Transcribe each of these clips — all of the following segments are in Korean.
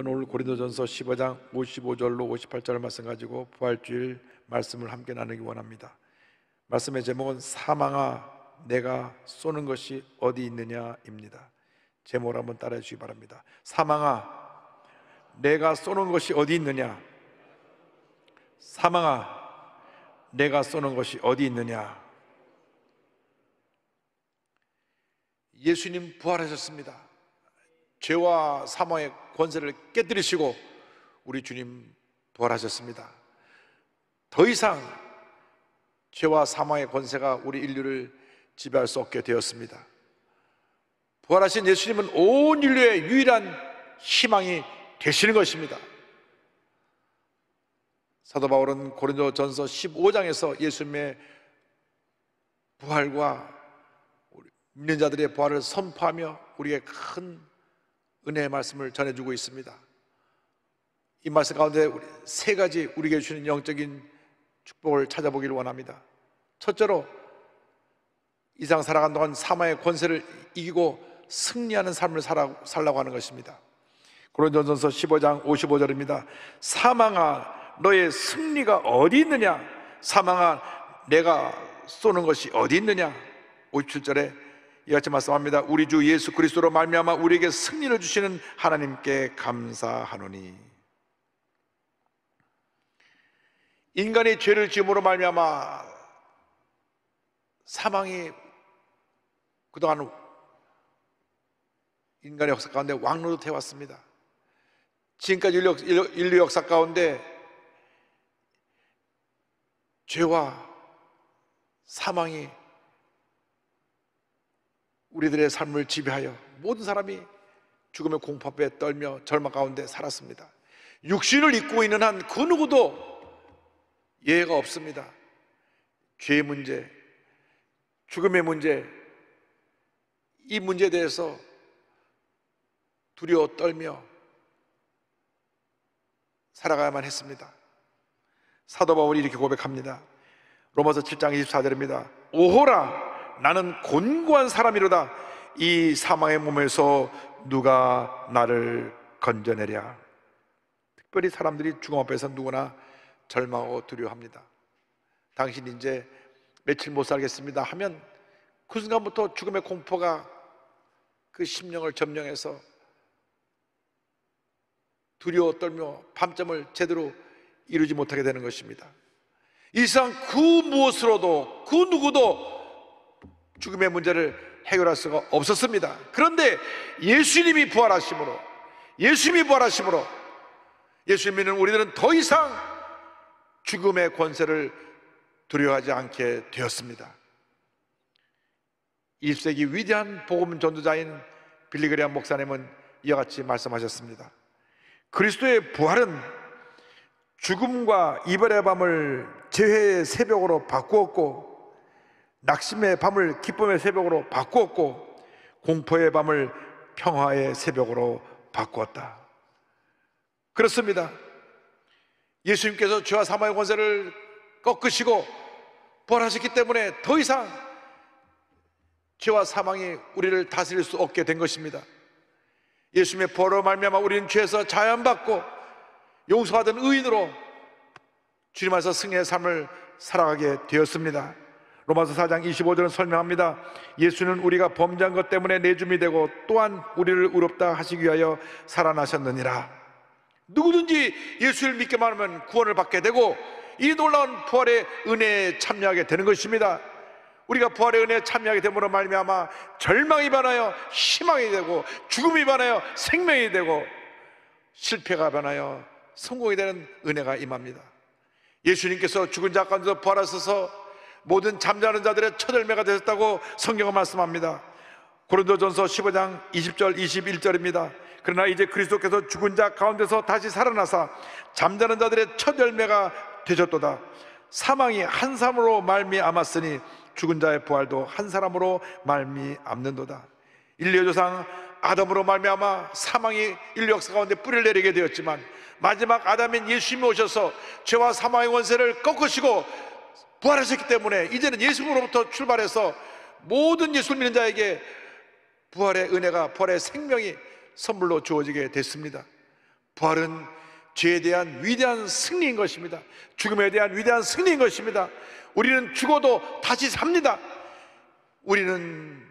저는 오늘 고린도전서 15장 55절로 58절 말씀 가지고 부활주일 말씀을 함께 나누기 원합니다. 말씀의 제목은 사망아 내가 쏘는 것이 어디 있느냐입니다. 제목을 한번 따라해 주시기 바랍니다. 사망아 내가 쏘는 것이 어디 있느냐. 사망아 내가 쏘는 것이 어디 있느냐. 예수님 부활하셨습니다. 죄와 사망의 권세를 깨뜨리시고 우리 주님 부활하셨습니다. 더 이상 죄와 사망의 권세가 우리 인류를 지배할 수 없게 되었습니다. 부활하신 예수님은 온 인류의 유일한 희망이 되시는 것입니다. 사도 바울은 고린도전서 15장에서 예수님의 부활과 믿는 자들의 부활을 선포하며 우리에게 큰 은혜의 말씀을 전해주고 있습니다. 이 말씀 가운데 세 가지 우리에게 주시는 영적인 축복을 찾아보기를 원합니다. 첫째로 이 세상 살아가는 동안 사망의 권세를 이기고 승리하는 삶을 살라고 하는 것입니다. 고린도전서 15장 55절입니다. 사망아 너의 승리가 어디 있느냐. 사망아 내가 쏘는 것이 어디 있느냐. 57절에 이같이 말씀합니다. 우리 주 예수 그리스도로 말미암아 우리에게 승리를 주시는 하나님께 감사하노니. 인간이 죄를 지음으로 말미암아 사망이 그동안 인간의 역사 가운데 왕노릇해 왔습니다. 지금까지 인류 역사 가운데 죄와 사망이 우리들의 삶을 지배하여 모든 사람이 죽음의 공포에 떨며 절망 가운데 살았습니다. 육신을 입고 있는 한 그 누구도 예외가 없습니다. 죄의 문제, 죽음의 문제, 이 문제에 대해서 두려워 떨며 살아가야만 했습니다. 사도 바울이 이렇게 고백합니다. 로마서 7장 24절입니다. 오호라 나는 곤고한 사람이로다. 이 사망의 몸에서 누가 나를 건져내랴. 특별히 사람들이 죽음 앞에서 누구나 절망하고 두려워합니다. 당신 이제 며칠 못 살겠습니다 하면 그 순간부터 죽음의 공포가 그 심령을 점령해서 두려워 떨며 밤잠을 제대로 이루지 못하게 되는 것입니다. 이 세상 그 무엇으로도 그 누구도 죽음의 문제를 해결할 수가 없었습니다. 그런데 예수님이 부활하심으로 예수님 믿는 우리들은 더 이상 죽음의 권세를 두려워하지 않게 되었습니다. 20세기 위대한 복음 전도자인 빌리그레암 목사님은 이와 같이 말씀하셨습니다. 그리스도의 부활은 죽음과 이별의 밤을 재회의 새벽으로 바꾸었고 낙심의 밤을 기쁨의 새벽으로 바꾸었고 공포의 밤을 평화의 새벽으로 바꾸었다. 그렇습니다. 예수님께서 죄와 사망의 권세를 꺾으시고 부활하셨기 때문에 더 이상 죄와 사망이 우리를 다스릴 수 없게 된 것입니다. 예수님의 부활로 말미암아 우리는 죄에서 자유함받고 용서받은 의인으로 주님 안에서 승리의 삶을 살아가게 되었습니다. 로마서 4장 25절은 설명합니다. 예수는 우리가 범죄한 것 때문에 내줌이 되고 또한 우리를 의롭다 하시기 위하여 살아나셨느니라. 누구든지 예수를 믿기만 하면 구원을 받게 되고 이 놀라운 부활의 은혜에 참여하게 되는 것입니다. 우리가 부활의 은혜에 참여하게 됨으로 말미암아 절망이 변하여 희망이 되고 죽음이 변하여 생명이 되고 실패가 변하여 성공이 되는 은혜가 임합니다. 예수님께서 죽은 자 가운데서 부활하셔서 모든 잠자는 자들의 첫 열매가 되셨다고 성경은 말씀합니다. 고린도전서 15장 20절 21절입니다. 그러나 이제 그리스도께서 죽은 자 가운데서 다시 살아나사 잠자는 자들의 첫 열매가 되셨도다. 사망이 한 사람으로 말미암았으니 죽은 자의 부활도 한 사람으로 말미암는도다. 인류의 조상 아담으로 말미암아 사망이 인류 역사 가운데 뿌리를 내리게 되었지만 마지막 아담인 예수님이 오셔서 죄와 사망의 권세를 꺾으시고 부활하셨기 때문에 이제는 예수님으로부터 출발해서 모든 예수 믿는 자에게 부활의 은혜가, 부활의 생명이 선물로 주어지게 됐습니다. 부활은 죄에 대한 위대한 승리인 것입니다. 죽음에 대한 위대한 승리인 것입니다. 우리는 죽어도 다시 삽니다. 우리는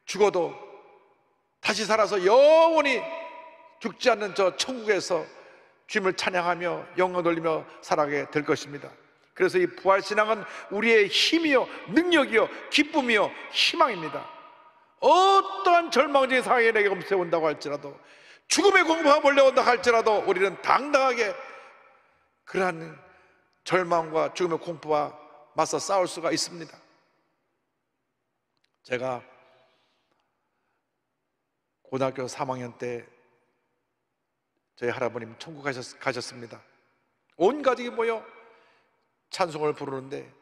죽어도 다시 살아서 영원히 죽지 않는 저 천국에서 주님을 찬양하며 영광 돌리며 살아가게 될 것입니다. 그래서 이 부활신앙은 우리의 힘이요 능력이요 기쁨이요 희망입니다. 어떠한 절망적인 상황이 내게 검색온다고 할지라도, 죽음의 공포가 몰려온다 할지라도 우리는 당당하게 그러한 절망과 죽음의 공포와 맞서 싸울 수가 있습니다. 제가 고등학교 3학년 때 저희 할아버님 천국 가셨습니다. 온 가족이 모여 찬송을 부르는데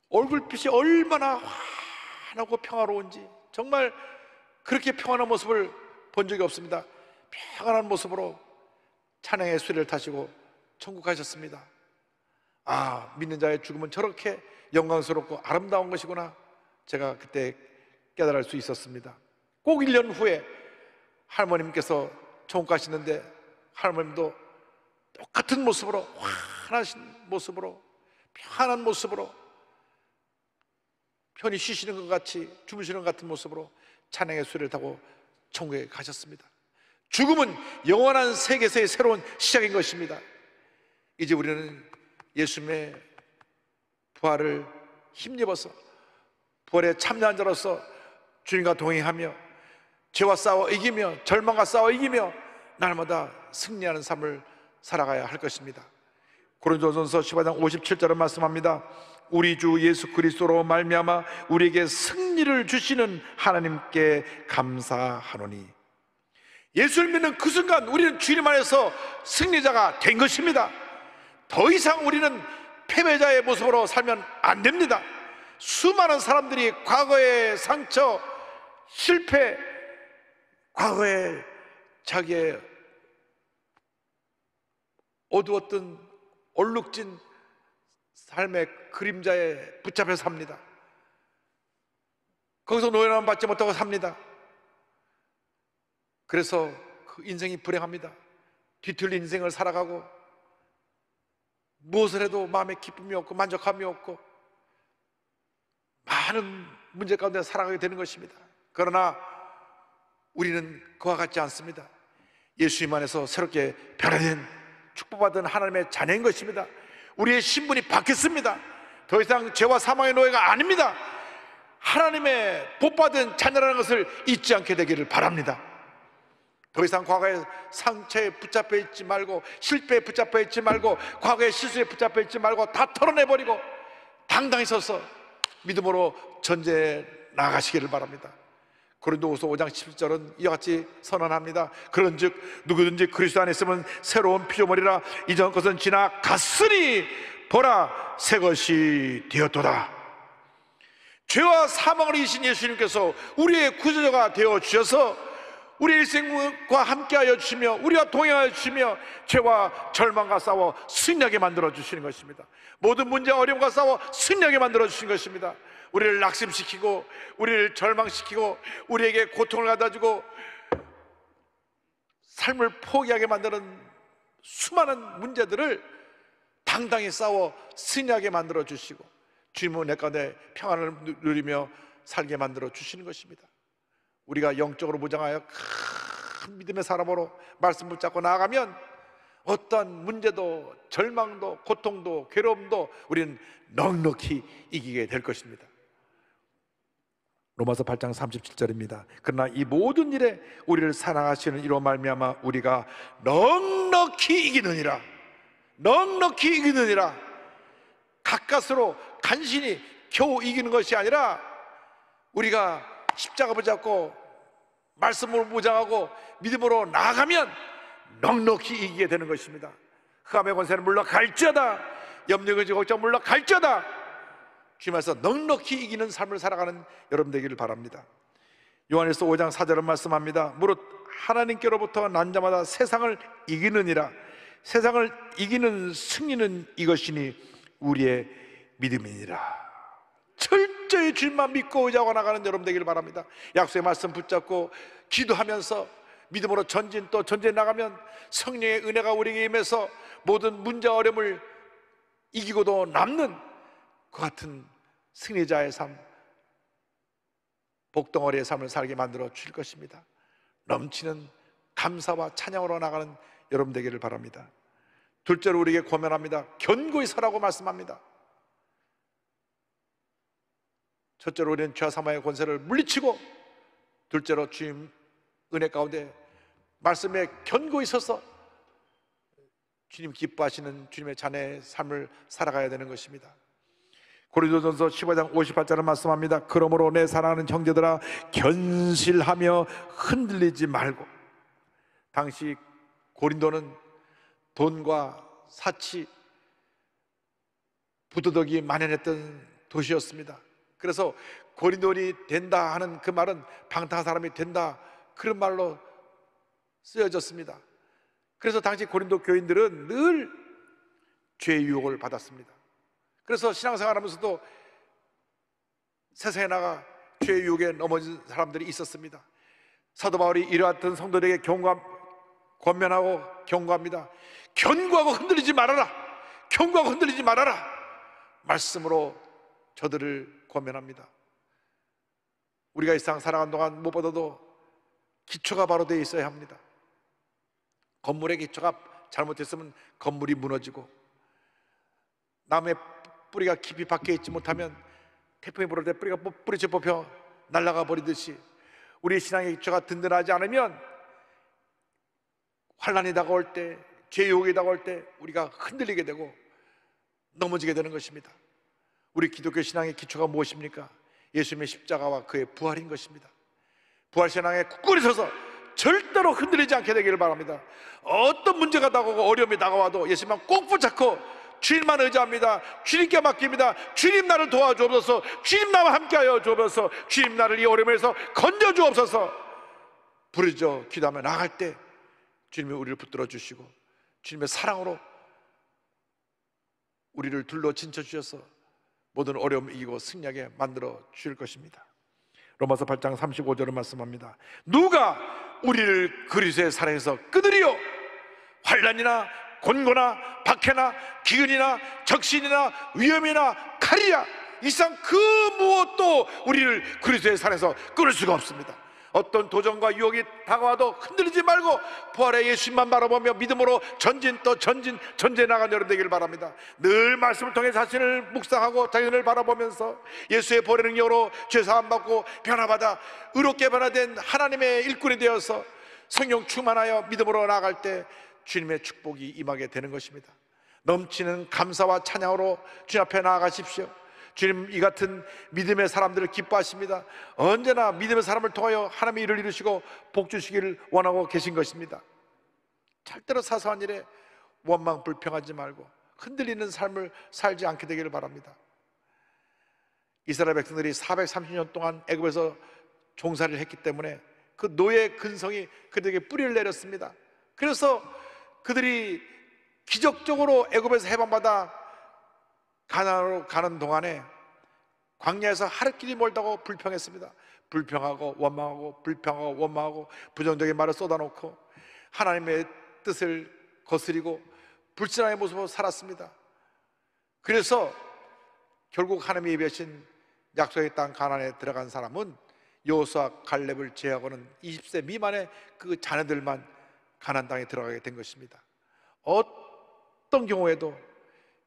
얼굴빛이 얼마나 환하고 평화로운지, 정말 그렇게 평안한 모습을 본 적이 없습니다. 평안한 모습으로 찬양의 수레를 타시고 천국 가셨습니다. 아, 믿는 자의 죽음은 저렇게 영광스럽고 아름다운 것이구나, 제가 그때 깨달을 수 있었습니다. 꼭 1년 후에 할머님께서 천국 가시는데 할머님도 똑같은 모습으로, 환하신 모습으로, 편안한 모습으로, 편히 쉬시는 것 같이, 주무시는 것 같은 모습으로 찬양의 수레를 타고 천국에 가셨습니다. 죽음은 영원한 세계에서의 새로운 시작인 것입니다. 이제 우리는 예수님의 부활을 힘입어서 부활에 참여한 자로서 주님과 동행하며 죄와 싸워 이기며 절망과 싸워 이기며 날마다 승리하는 삶을 살아가야 할 것입니다. 고린도전서 15장 57절을 말씀합니다. 우리 주 예수 그리스도로 말미암아 우리에게 승리를 주시는 하나님께 감사하노니. 예수를 믿는 그 순간 우리는 주님 안에서 승리자가 된 것입니다. 더 이상 우리는 패배자의 모습으로 살면 안 됩니다. 수많은 사람들이 과거의 상처, 실패, 과거의 자기의 어두웠던 얼룩진 삶의 그림자에 붙잡혀 삽니다. 거기서 노예남 받지 못하고 삽니다. 그래서 그 인생이 불행합니다. 뒤틀린 인생을 살아가고 무엇을 해도 마음에 기쁨이 없고 만족함이 없고 많은 문제 가운데 살아가게 되는 것입니다. 그러나 우리는 그와 같지 않습니다. 예수님 안에서 새롭게 변화된 축복받은 하나님의 자녀인 것입니다. 우리의 신분이 바뀌었습니다. 더 이상 죄와 사망의 노예가 아닙니다. 하나님의 복받은 자녀라는 것을 잊지 않게 되기를 바랍니다. 더 이상 과거의 상처에 붙잡혀 있지 말고, 실패에 붙잡혀 있지 말고, 과거의 실수에 붙잡혀 있지 말고 다 털어내버리고 당당히 서서 믿음으로 전제해 나가시기를 바랍니다. 고린도후서 5장 17절은 이와 같이 선언합니다. 그런즉 누구든지 그리스도 안에 있으면 새로운 피조물이라, 이전 것은 지나갔으니 보라 새 것이 되었도다. 죄와 사망을 이기신 예수님께서 우리의 구주자가 되어 주셔서 우리의 일생과 함께하여 주시며 우리와 동행하여 주시며 죄와 절망과 싸워 승리하게 만들어 주시는 것입니다. 모든 문제와 어려움과 싸워 승리하게 만들어 주신 것입니다. 우리를 낙심시키고 우리를 절망시키고 우리에게 고통을 가져주고 삶을 포기하게 만드는 수많은 문제들을 당당히 싸워 승리하게 만들어 주시고 주님은 내 가운데 평안을 누리며 살게 만들어 주시는 것입니다. 우리가 영적으로 무장하여 큰 믿음의 사람으로 말씀 붙잡고 나아가면 어떠한 문제도 절망도 고통도 괴로움도 우리는 넉넉히 이기게 될 것입니다. 로마서 8장 37절입니다. 그러나 이 모든 일에 우리를 사랑하시는 이로 말미암아 우리가 넉넉히 이기느니라. 넉넉히 이기느니라. 가까스로 간신히 겨우 이기는 것이 아니라 우리가 십자가 붙잡고 말씀으로 무장하고 믿음으로 나아가면 넉넉히 이기게 되는 것입니다. 흑암의 권세는 물러갈지어다, 염려의 걱정 물러갈지어다. 주님께서 넉넉히 이기는 삶을 살아가는 여러분 되기를 바랍니다. 요한일서 5장 4절은 말씀합니다. 무릇 하나님께로부터 난 자마다 세상을 이기느니라. 세상을 이기는 승리는 이것이니 우리의 믿음이니라. 철저히 주님만 믿고 의지하고 나가는 여러분 되기를 바랍니다. 약속의 말씀 붙잡고 기도하면서 믿음으로 전진 또 전진해 나가면 성령의 은혜가 우리에게 임해서 모든 문제와 어려움을 이기고도 남는 그 같은 승리자의 삶, 복덩어리의 삶을 살게 만들어 주실 것입니다. 넘치는 감사와 찬양으로 나가는 여러분 되기를 바랍니다. 둘째로 우리에게 권면합니다. 견고히 서라고 말씀합니다. 첫째로 우리는 죄와 사망의 권세를 물리치고, 둘째로 주님 은혜 가운데 말씀에 견고히 서서 주님 기뻐하시는 주님의 자녀의 삶을 살아가야 되는 것입니다. 고린도전서 15장 58절을 말씀합니다. 그러므로 내 사랑하는 형제들아, 견실하며 흔들리지 말고. 당시 고린도는 돈과 사치, 부도덕이 만연했던 도시였습니다. 그래서 고린도인이 된다 하는 그 말은 방탕한 사람이 된다, 그런 말로 쓰여졌습니다. 그래서 당시 고린도 교인들은 늘 죄의 유혹을 받았습니다. 그래서 신앙생활하면서도 세상에 나가 죄의 유혹에 넘어진 사람들이 있었습니다. 사도 바울이 이러한 성도들에게 권면하고 경고합니다. 견고하고 흔들리지 말아라. 견고하고 흔들리지 말아라. 말씀으로 저들을 권면합니다. 우리가 이 세상 살아가는 동안 무엇보다도 기초가 바로 되어 있어야 합니다. 건물의 기초가 잘못됐으면 건물이 무너지고, 나무의 뿌리가 깊이 박혀 있지 못하면 태풍이 불을 때 뿌리가 뿌리째 뽑혀 날아가 버리듯이, 우리의 신앙의 기초가 든든하지 않으면 환난이 다가올 때, 죄의 유혹이 다가올 때 우리가 흔들리게 되고 넘어지게 되는 것입니다. 우리 기독교 신앙의 기초가 무엇입니까? 예수님의 십자가와 그의 부활인 것입니다. 부활 신앙에 굳건히 서서 절대로 흔들리지 않게 되기를 바랍니다. 어떤 문제가 다가오고 어려움이 다가와도 예수님만 꼭 붙잡고 주님만 의지합니다. 주님께 맡깁니다. 주님 나를 도와주옵소서. 주님 나와 함께하여 주옵소서. 주님 나를 이 어려움에서 건져주옵소서. 부르짖어 기도하며 나아갈 때 주님이 우리를 붙들어 주시고 주님의 사랑으로 우리를 둘러 진쳐 주셔서 모든 어려움을 이기고 승리하게 만들어 주실 것입니다. 로마서 8장 35절을 말씀합니다. 누가 우리를 그리스도의 사랑에서 끊으리요? 환난이나 곤고나 박해나 기근이나 적신이나 위험이나 칼이야. 이 세상 그 무엇도 우리를 그리스도의 사랑에서 끊을 수가 없습니다. 어떤 도전과 유혹이 다가와도 흔들리지 말고 부활의 예수님만 바라보며 믿음으로 전진 또 전진 나가는 여러분 되기를 바랍니다. 늘 말씀을 통해 자신을 묵상하고 자신을 바라보면서 예수의 보혈의 능력으로 죄사함 받고 변화받아 의롭게 변화된 하나님의 일꾼이 되어서 성령 충만하여 믿음으로 나아갈 때 주님의 축복이 임하게 되는 것입니다. 넘치는 감사와 찬양으로 주님 앞에 나아가십시오. 주님 이 같은 믿음의 사람들을 기뻐하십니다. 언제나 믿음의 사람을 통하여 하나님의 일을 이루시고 복 주시기를 원하고 계신 것입니다. 절대로 사소한 일에 원망 불평하지 말고 흔들리는 삶을 살지 않게 되기를 바랍니다. 이스라엘 백성들이 430년 동안 애굽에서 종살이를 했기 때문에 그 노예의 근성이 그들에게 뿌리를 내렸습니다. 그래서 그들이 기적적으로 애굽에서 해방받아 가나안으로 가는 동안에 광야에서 하루길이 멀다고 불평했습니다. 불평하고 원망하고 불평하고 원망하고 부정적인 말을 쏟아놓고 하나님의 뜻을 거스리고 불신앙의 모습으로 살았습니다. 그래서 결국 하나님이 예비하신 약속의 땅 가나안에 들어간 사람은 여호수아 갈렙을 제외하고는 20세 미만의 그 자녀들만 가나안 땅에 들어가게 된 것입니다. 어떤 경우에도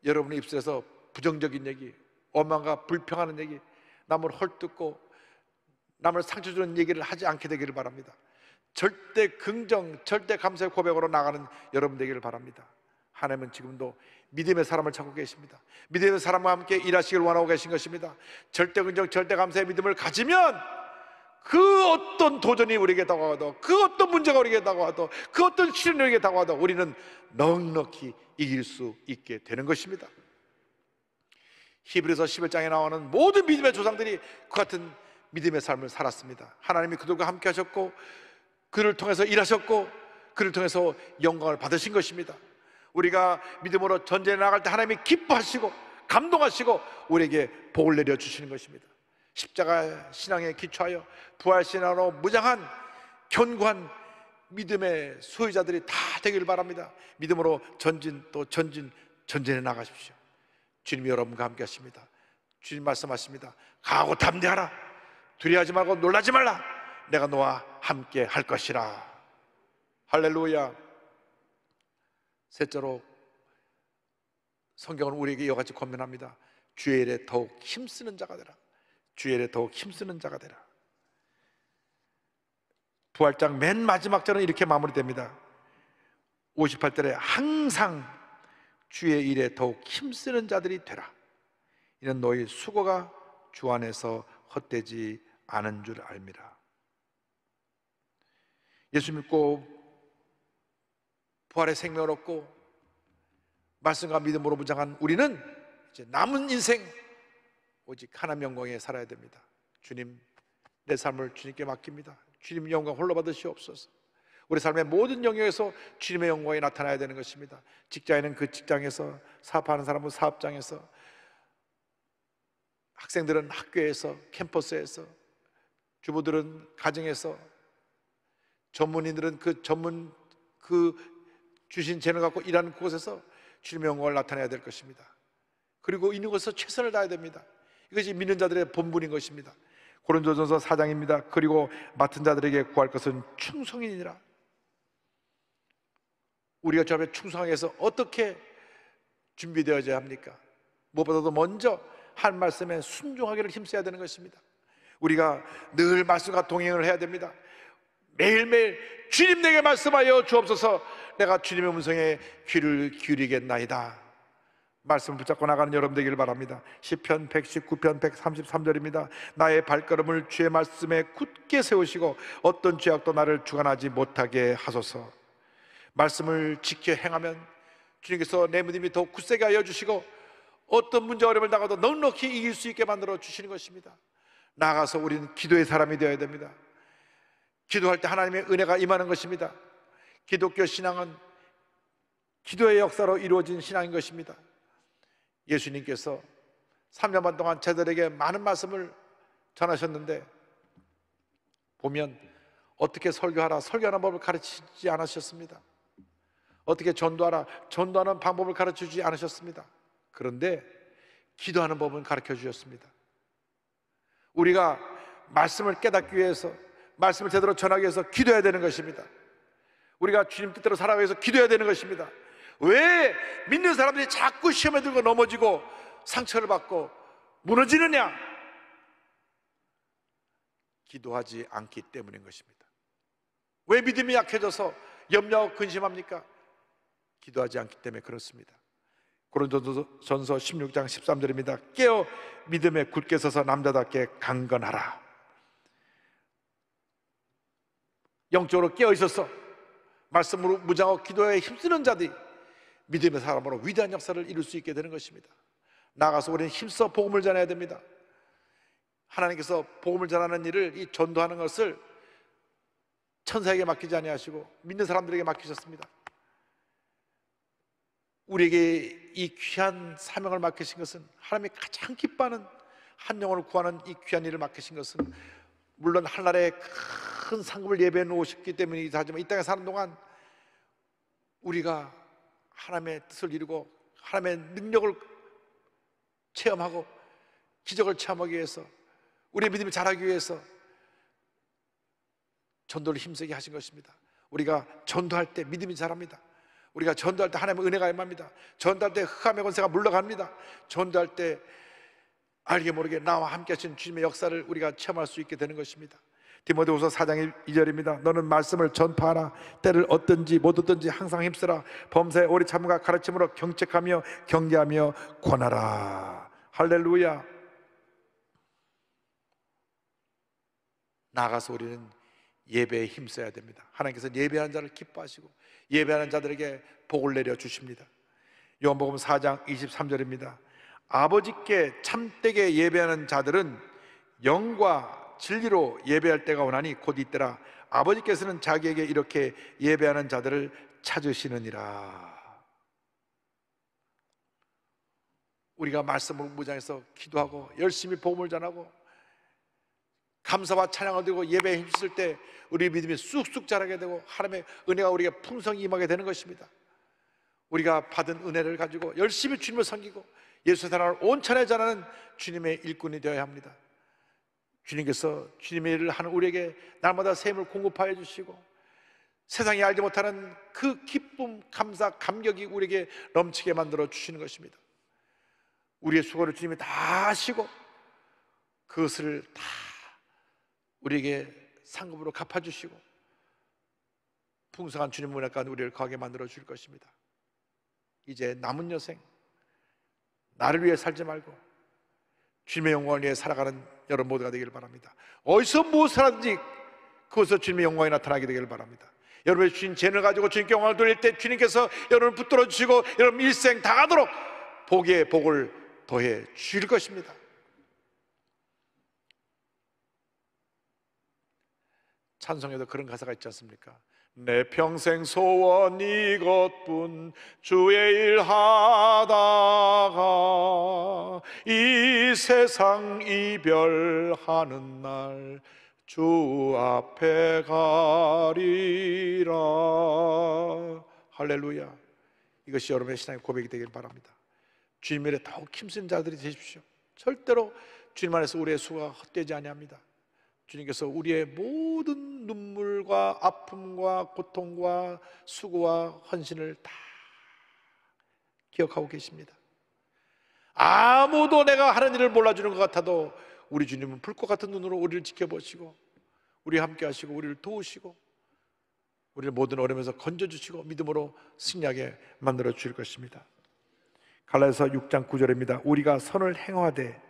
여러분의 입술에서 부정적인 얘기, 원망과 불평하는 얘기, 남을 헐뜯고 남을 상처 주는 얘기를 하지 않게 되기를 바랍니다. 절대 긍정, 절대 감사의 고백으로 나가는 여러분 되기를 바랍니다. 하나님은 지금도 믿음의 사람을 찾고 계십니다. 믿음의 사람과 함께 일하시길 원하고 계신 것입니다. 절대 긍정, 절대 감사의 믿음을 가지면 그 어떤 도전이 우리에게 다가와도, 그 어떤 문제가 우리에게 다가와도, 그 어떤 시련이 우리에게 다가와도 우리는 넉넉히 이길 수 있게 되는 것입니다. 히브리서 11장에 나오는 모든 믿음의 조상들이 그 같은 믿음의 삶을 살았습니다. 하나님이 그들과 함께 하셨고 그를 통해서 일하셨고 그를 통해서 영광을 받으신 것입니다. 우리가 믿음으로 전쟁에 나갈 때 하나님이 기뻐하시고 감동하시고 우리에게 복을 내려주시는 것입니다. 십자가 신앙에 기초하여 부활신앙으로 무장한 견고한 믿음의 소유자들이 다 되길 바랍니다. 믿음으로 전진 또 전진, 전진해 나가십시오. 주님이 여러분과 함께 하십니다. 주님 말씀하십니다. 강하고 담대하라. 두려워하지 말고 놀라지 말라. 내가 너와 함께 할 것이라. 할렐루야. 셋째로 성경은 우리에게 이와 같이 권면합니다. 주의 일에 더욱 힘쓰는 자가 되라. 주의 일에 더욱 힘쓰는 자가 되라. 부활장 맨 마지막 절은 이렇게 마무리됩니다. 58절에 항상 주의 일에 더욱 힘쓰는 자들이 되라. 이는 너희 수고가 주 안에서 헛되지 않은 줄 알미라. 예수 믿고 부활의 생명을 얻고 말씀과 믿음으로 무장한 우리는 이제 남은 인생 오직 하나님 영광에 살아야 됩니다. 주님, 내 삶을 주님께 맡깁니다. 주님 영광 홀로 받으시옵소서. 우리 삶의 모든 영역에서 주님의 영광이 나타나야 되는 것입니다. 직장에는 그 직장에서, 사업하는 사람은 사업장에서, 학생들은 학교에서, 캠퍼스에서, 주부들은 가정에서, 전문인들은 그 주신 재능 갖고 일하는 곳에서 주님의 영광을 나타내야 될 것입니다. 그리고 있는 곳에서 최선을 다해야 됩니다. 이것이 믿는 자들의 본분인 것입니다. 고린도전서 4장입니다. 그리고 맡은 자들에게 구할 것은 충성이니라. 우리가 주 앞에 충성하기 위해서 어떻게 준비되어져야 합니까? 무엇보다도 먼저 한 말씀에 순종하기를 힘써야 되는 것입니다. 우리가 늘 말씀과 동행을 해야 됩니다. 매일매일 주님 내게 말씀하여 주옵소서. 내가 주님의 음성에 귀를 기울이겠나이다. 말씀을 붙잡고 나가는 여러분 되기를 바랍니다. 시편 119편 133절입니다. 나의 발걸음을 주의 말씀에 굳게 세우시고 어떤 죄악도 나를 주관하지 못하게 하소서. 말씀을 지켜 행하면 주님께서 내 믿음이 더욱 굳세게 하여 주시고 어떤 문제 어려움을 당해도 넉넉히 이길 수 있게 만들어 주시는 것입니다. 나아가서 우리는 기도의 사람이 되어야 됩니다. 기도할 때 하나님의 은혜가 임하는 것입니다. 기독교 신앙은 기도의 역사로 이루어진 신앙인 것입니다. 예수님께서 3년 반 동안 제자들에게 많은 말씀을 전하셨는데 보면 어떻게 설교하라, 설교하는 법을 가르치지 않으셨습니다. 어떻게 전도하라, 전도하는 방법을 가르치지 않으셨습니다. 그런데 기도하는 법은 가르쳐 주셨습니다. 우리가 말씀을 깨닫기 위해서, 말씀을 제대로 전하기 위해서 기도해야 되는 것입니다. 우리가 주님 뜻대로 살아가기 위해서 기도해야 되는 것입니다. 왜 믿는 사람들이 자꾸 시험에 들고 넘어지고 상처를 받고 무너지느냐? 기도하지 않기 때문인 것입니다. 왜 믿음이 약해져서 염려하고 근심합니까? 기도하지 않기 때문에 그렇습니다. 고린도전서 16장 13절입니다. 깨어 믿음에 굳게 서서 남자답게 강건하라. 영적으로 깨어 있어서 말씀으로 무장하고 기도에 힘쓰는 자들이 믿음의 사람으로 위대한 역사를 이룰 수 있게 되는 것입니다. 나아가서 우리는 힘써 복음을 전해야 됩니다. 하나님께서 복음을 전하는 일을, 이 전도하는 것을 천사에게 맡기지 아니하시고 믿는 사람들에게 맡기셨습니다. 우리에게 이 귀한 사명을 맡기신 것은, 하나님이 가장 기뻐하는 한 영혼을 구하는 이 귀한 일을 맡기신 것은 물론 하늘에 큰 상급을 예배해 놓으셨기 때문이기도 하지만 이 땅에 사는 동안 우리가 하나님의 뜻을 이루고 하나님의 능력을 체험하고 기적을 체험하기 위해서, 우리의 믿음을 자라기 위해서 전도를 힘쓰게 하신 것입니다. 우리가 전도할 때 믿음이 자랍니다. 우리가 전도할 때 하나님의 은혜가 임합니다. 전도할 때 흑암의 권세가 물러갑니다. 전도할 때 알게 모르게 나와 함께 하신 주님의 역사를 우리가 체험할 수 있게 되는 것입니다. 디모데후서 4장 2절입니다. 너는 말씀을 전파하라. 때를 얻든지 못 얻든지 항상 힘쓰라. 범사에 오래 참음과 가르침으로 경책하며 경계하며 권하라. 할렐루야. 나아가서 우리는 예배에 힘써야 됩니다. 하나님께서 예배하는 자를 기뻐하시고 예배하는 자들에게 복을 내려 주십니다. 요한복음 4장 23절입니다. 아버지께 참되게 예배하는 자들은 영과 진리로 예배할 때가 오나니 곧 이때라. 아버지께서는 자기에게 이렇게 예배하는 자들을 찾으시느니라. 우리가 말씀을 무장해서 기도하고 열심히 복음을 전하고 감사와 찬양을 드리고 예배에 힘쓸 때 우리 믿음이 쑥쑥 자라게 되고 하나님의 은혜가 우리에게 풍성히 임하게 되는 것입니다. 우리가 받은 은혜를 가지고 열심히 주님을 섬기고 예수의 사랑을 온천에 전하는 주님의 일꾼이 되어야 합니다. 주님께서 주님의 일을 하는 우리에게 날마다 새 힘을 공급하여 주시고 세상이 알지 못하는 그 기쁨, 감사, 감격이 우리에게 넘치게 만들어 주시는 것입니다. 우리의 수고를 주님이 다 하시고 그것을 다 우리에게 상급으로 갚아주시고 풍성한 주님 은혜 가운데 우리를 거하게 만들어 줄 것입니다. 이제 남은 여생 나를 위해 살지 말고 주님의 영광을 위해 살아가는 여러분 모두가 되기를 바랍니다. 어디서 무엇을 하든지 그것에서 주님의 영광이 나타나게 되기를 바랍니다. 여러분의 주신 재능을 가지고 주님께 영광을 돌릴 때 주님께서 여러분을 붙들어 주시고 여러분 일생 다 가도록 복에 복을 더해 주실 것입니다. 찬송에도 그런 가사가 있지 않습니까? 내 평생 소원 이것뿐 주의 일 하다가 이 세상 이별하는 날 주 앞에 가리라. 할렐루야. 이것이 여러분의 신앙의 고백이 되길 바랍니다. 주님 일에 더욱 힘쓰는 자들이 되십시오. 절대로 주님 안에서 우리의 수고가 헛되지 아니합니다. 주님께서 우리의 모든 눈물과 아픔과 고통과 수고와 헌신을 다 기억하고 계십니다. 아무도 내가 하는 일을 몰라주는 것 같아도 우리 주님은 불꽃 같은 눈으로 우리를 지켜보시고 우리와 함께 하시고 우리를 도우시고 우리를 모든 어려움에서 건져주시고 믿음으로 승리하게 만들어 주실 것입니다. 갈라디아서 6장 9절입니다. 우리가 선을 행하되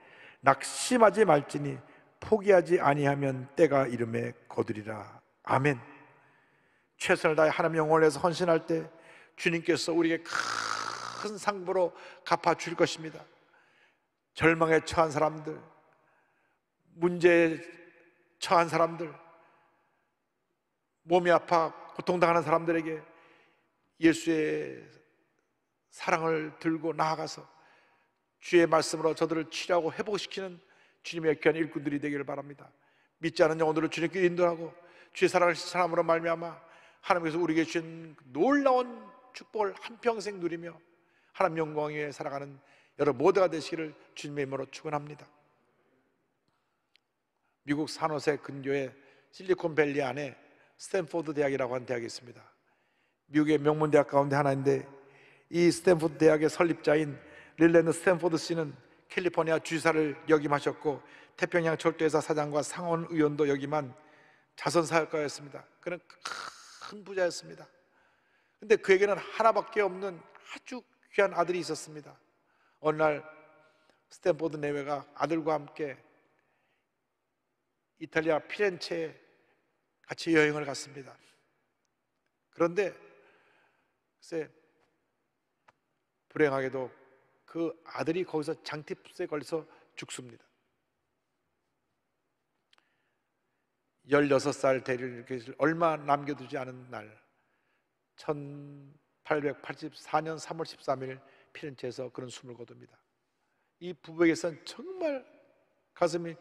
낙심하지 말지니 포기하지 아니하면 때가 이름에 거두리라. 아멘. 최선을 다해 하나님의 영광을 위해서 헌신할 때 주님께서 우리에게 큰 상부로 갚아줄 것입니다. 절망에 처한 사람들, 문제에 처한 사람들, 몸이 아파 고통당하는 사람들에게 예수의 사랑을 들고 나아가서 주의 말씀으로 저들을 치료하고 회복시키는 주님의 귀한 일꾼들이 되기를 바랍니다. 믿지 않은 영혼들을 주님께 인도하고 주의 사랑을 실천함으로 말미암아 하나님께서 우리에게 주신 놀라운 축복을 한평생 누리며 하나님 영광 위에 살아가는 여러분 모두가 되시기를 주님의 이름으로 축원합니다. 미국 산호세 근교의 실리콘밸리 안에 스탠포드 대학이라고 하는 대학이 있습니다. 미국의 명문 대학 가운데 하나인데 이 스탠포드 대학의 설립자인 릴랜드 스탠포드 씨는 캘리포니아 주지사를 역임하셨고 태평양 철도회사 사장과 상원 의원도 역임한 자선사역가였습니다. 그는 큰 부자였습니다. 근데 그에게는 하나밖에 없는 아주 귀한 아들이 있었습니다. 어느 날 스탠포드 내외가 아들과 함께 이탈리아 피렌체에 같이 여행을 갔습니다. 그런데 글쎄 불행하게도 그 아들이 거기서 장티푸스에 걸려서 죽습니다. 16살 대를 얼마 남겨두지 않은 날 1884년 3월 13일 피렌체에서 그런 숨을 거둡니다. 이 부부에게선 정말 가슴이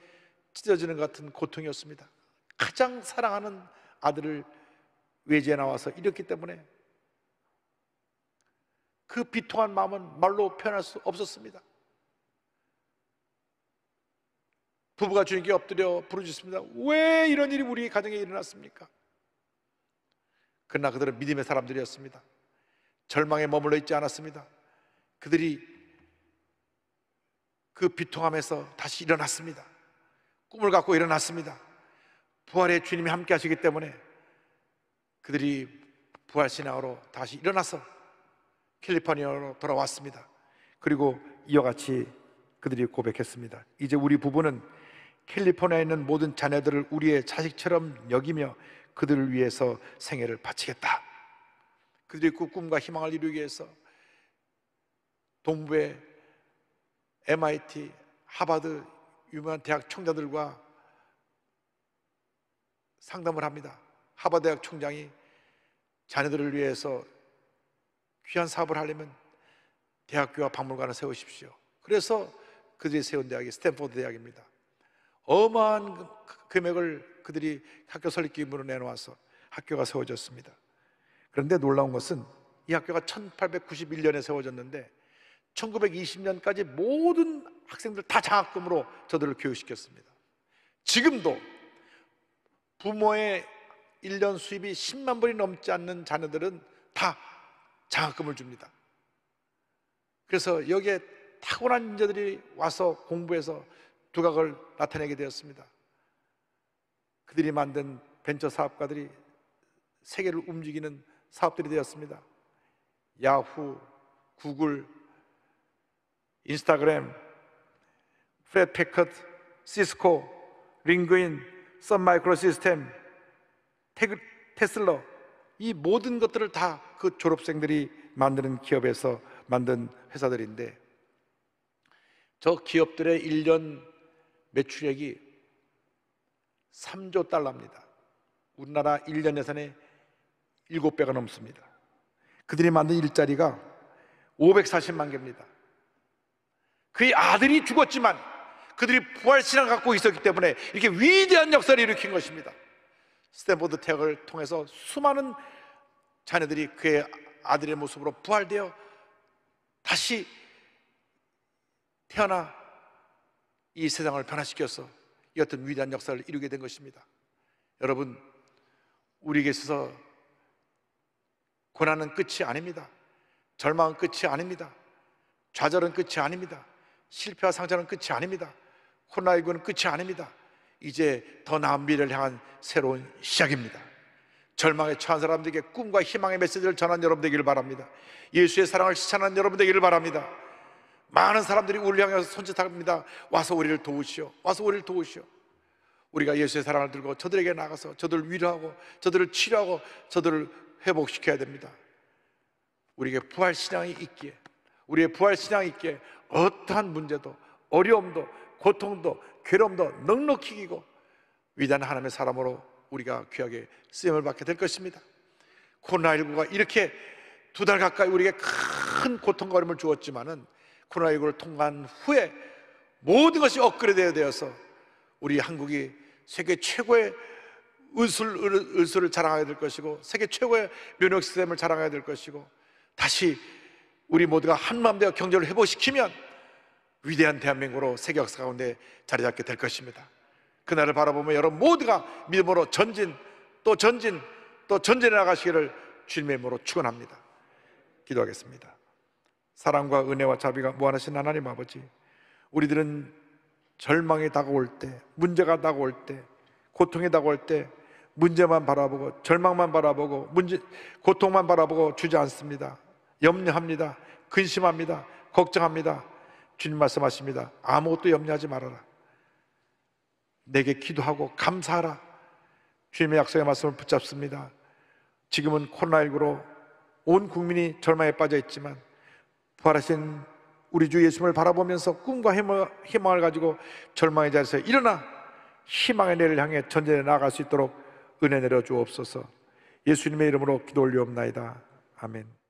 찢어지는 것 같은 고통이었습니다. 가장 사랑하는 아들을 외지에 나와서 잃었기 때문에 그 비통한 마음은 말로 표현할 수 없었습니다. 부부가 주님께 엎드려 부르짖습니다. 왜 이런 일이 우리 가정에 일어났습니까? 그러나 그들은 믿음의 사람들이었습니다. 절망에 머물러 있지 않았습니다. 그들이 그 비통함에서 다시 일어났습니다. 꿈을 갖고 일어났습니다. 부활의 주님이 함께 하시기 때문에 그들이 부활신앙으로 다시 일어나서 캘리포니아로 돌아왔습니다. 그리고 이와 같이 그들이 고백했습니다. 이제 우리 부부는 캘리포니아에 있는 모든 자녀들을 우리의 자식처럼 여기며 그들을 위해서 생애를 바치겠다. 그들이 그 꿈과 희망을 이루기 위해서 동부의 MIT, 하버드 유명한 대학 총장들과 상담을 합니다. 하버드 대학 총장이 자녀들을 위해서 귀한 사업을 하려면 대학교와 박물관을 세우십시오. 그래서 그들이 세운 대학이 스탠포드 대학입니다. 어마어마한 금액을 그들이 학교 설립기금으로 내놓아서 학교가 세워졌습니다. 그런데 놀라운 것은 이 학교가 1891년에 세워졌는데 1920년까지 모든 학생들 다 장학금으로 저들을 교육시켰습니다. 지금도 부모의 1년 수입이 10만 불이 넘지 않는 자녀들은 다 장학금을 줍니다. 그래서 여기에 탁월한 인재들이 와서 공부해서 두각을 나타내게 되었습니다. 그들이 만든 벤처 사업가들이 세계를 움직이는 사업들이 되었습니다. 야후, 구글, 인스타그램, 프레드 패커드, 시스코, 링그인, 썬마이크로 시스템, 테슬러, 이 모든 것들을 다 그 졸업생들이 만드는 기업에서 만든 회사들인데, 저 기업들의 1년 매출액이 3조 달러입니다. 우리나라 1년 예산의 7배가 넘습니다. 그들이 만든 일자리가 540만 개입니다. 그의 아들이 죽었지만 그들이 부활신앙을 갖고 있었기 때문에 이렇게 위대한 역사를 일으킨 것입니다. 스탠포드 대학을 통해서 수많은 자녀들이 그의 아들의 모습으로 부활되어 다시 태어나 이 세상을 변화시켜서 이 어떤 위대한 역사를 이루게 된 것입니다. 여러분, 우리에게 있어서 고난은 끝이 아닙니다. 절망은 끝이 아닙니다. 좌절은 끝이 아닙니다. 실패와 상처는 끝이 아닙니다. 코로나19는 끝이 아닙니다. 이제 더 나은 미래를 향한 새로운 시작입니다. 절망에 처한 사람들에게 꿈과 희망의 메시지를 전한 여러분 되기를 바랍니다. 예수의 사랑을 실천하는 여러분 되기를 바랍니다. 많은 사람들이 우리를 향해서 손짓합니다. 와서 우리를 도우시오. 와서 우리를 도우시오. 우리가 예수의 사랑을 들고 저들에게 나가서 저들을 위로하고 저들을 치료하고 저들을 회복시켜야 됩니다. 우리에게 부활신앙이 있기에, 우리의 부활신앙이 있기에 어떠한 문제도, 어려움도, 고통도, 괴로움도 넉넉히 이기고 위대한 하나님의 사람으로 우리가 귀하게 쓰임을 받게 될 것입니다. 코로나19가 이렇게 2달 가까이 우리에게 큰 고통과 어려움을 주었지만은 코로나19를 통과한 후에 모든 것이 업그레이드 되어서 우리 한국이 세계 최고의 의술을 자랑하게 될 것이고 세계 최고의 면역 시스템을 자랑하게 될 것이고 다시 우리 모두가 한마음 되어 경제를 회복시키면 위대한 대한민국으로 세계 역사 가운데 자리 잡게 될 것입니다. 그날을 바라보며 여러분 모두가 믿음으로 전진 또 전진 또 전진해 나가시기를 주님의 이름으로 축원합니다. 기도하겠습니다. 사랑과 은혜와 자비가 무한하신 하나님 아버지, 우리들은 절망이 다가올 때, 문제가 다가올 때, 고통이 다가올 때 문제만 바라보고 절망만 바라보고 고통만 바라보고 주저앉습니다. 염려합니다. 근심합니다. 걱정합니다. 주님 말씀하십니다. 아무것도 염려하지 말아라. 내게 기도하고 감사하라. 주님의 약속의 말씀을 붙잡습니다. 지금은 코로나19로 온 국민이 절망에 빠져 있지만 부활하신 우리 주 예수님을 바라보면서 꿈과 희망을 가지고 절망의 자리에서 일어나 희망의 내를 향해 전진해 나아갈 수 있도록 은혜 내려 주옵소서. 예수님의 이름으로 기도 올리옵나이다. 아멘.